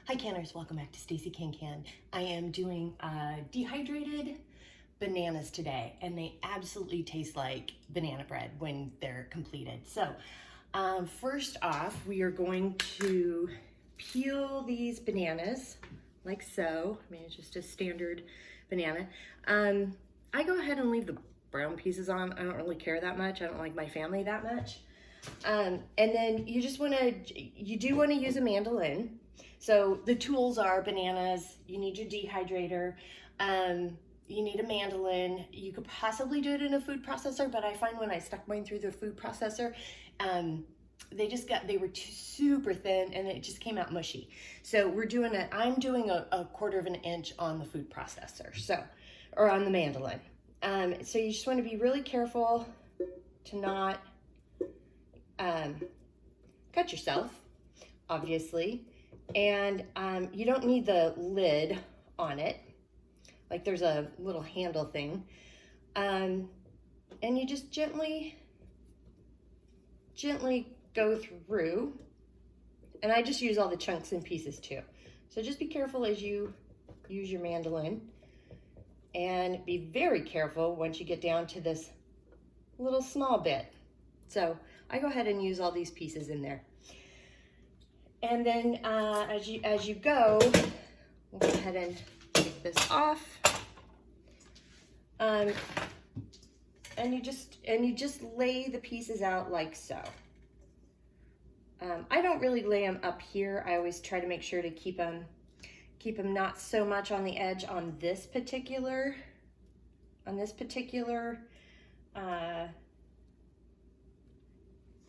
Hi canners, welcome back to Stacey Can Can. I am doing dehydrated bananas today, and they absolutely taste like banana bread when they're completed. So first off, we are going to peel these bananas like so. I mean, it's just a standard banana. I go ahead and leave the brown pieces on. I don't really care that much. I don't like my family that much. And then you do want to use a mandolin. So the tools are bananas, you need your dehydrator, you need a mandolin. You could possibly do it in a food processor, but I find when I stuck mine through the food processor, they were super thin and it just came out mushy. So I'm doing a 1/4 of an inch on the food processor, or on the mandolin. So you just want to be really careful to not cut yourself, obviously. And you don't need the lid on it. Like there's a little handle thing. And you just gently go through. And I just use all the chunks and pieces too. So just be careful as you use your mandolin. And be very careful once you get down to this little small bit. So I go ahead and use all these pieces in there. And then as you go, we'll go ahead and take this off. And you just lay the pieces out like so. I don't really lay them up here. I always try to make sure to keep them not so much on the edge on this particular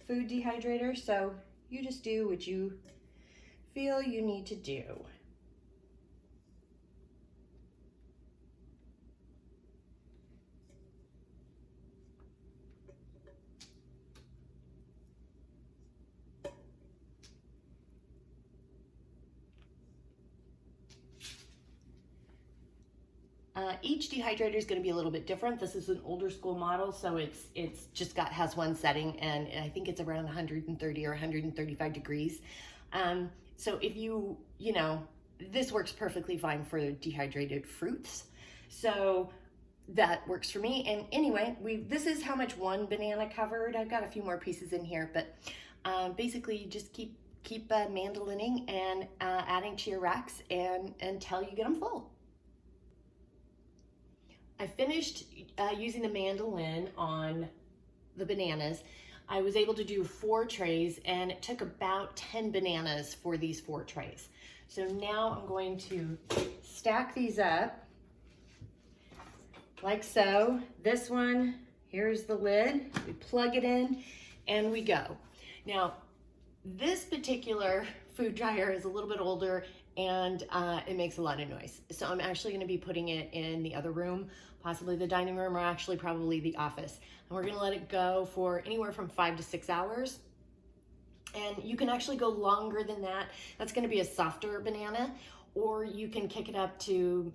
food dehydrator. So you just do what you feel you need to do. Each dehydrator is going to be a little bit different. This is an older school model, so it's just has one setting, and I think it's around 130 or 135 degrees. So if this works perfectly fine for dehydrated fruits. So that works for me. And anyway, this is how much one banana covered. I've got a few more pieces in here, but basically you just keep mandolining and adding to your racks until you get them full. I finished using the mandolin on the bananas. I was able to do 4 trays, and it took about 10 bananas for these 4 trays. So now I'm going to stack these up like so. This one, here's the lid. We plug it in and we go. Now, this particular food dryer is a little bit older, and it makes a lot of noise. So I'm actually going to be putting it in the other room, possibly the dining room, or actually probably the office. And we're going to let it go for anywhere from 5 to 6 hours. And you can actually go longer than that. That's going to be a softer banana, or you can kick it up to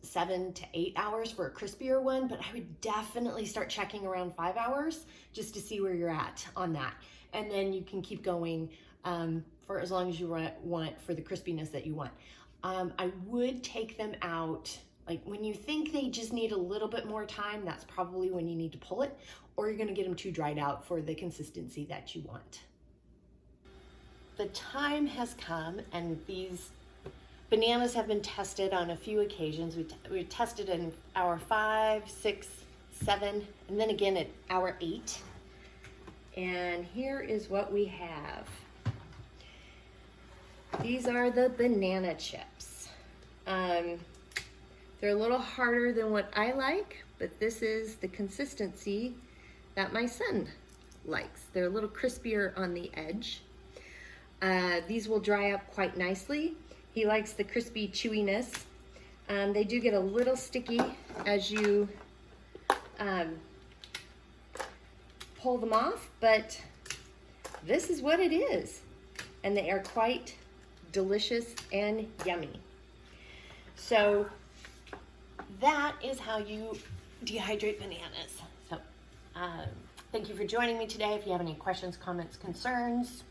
7 to 8 hours for a crispier one. But I would definitely start checking around 5 hours just to see where you're at on that. And then you can keep going for as long as you want for the crispiness that you want. I would take them out, like when you think they just need a little bit more time, that's probably when you need to pull it, or you're gonna get them too dried out for the consistency that you want. The time has come, and these bananas have been tested on a few occasions. We tested in hour 5, 6, 7, and then again at hour 8. And here is what we have. These are the banana chips. They're a little harder than what I like, but this is the consistency that my son likes. They're a little crispier on the edge. These will dry up quite nicely. He likes the crispy chewiness. They do get a little sticky as you pull them off, but this is what it is. And they are quite delicious and yummy. So that is how you dehydrate bananas. So thank you for joining me today. If you have any questions, comments, concerns,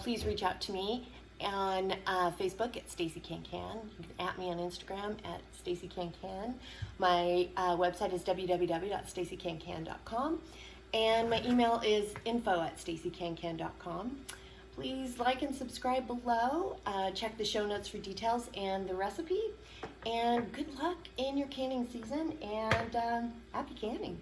please reach out to me. on Facebook at Stacey CAN CAN. You can at me on Instagram at Stacey CAN CAN. My website is www.staceycancan.com, and my email is info@staceycancan.com. Please like and subscribe below. Check the show notes for details and the recipe. And good luck in your canning season, and happy canning.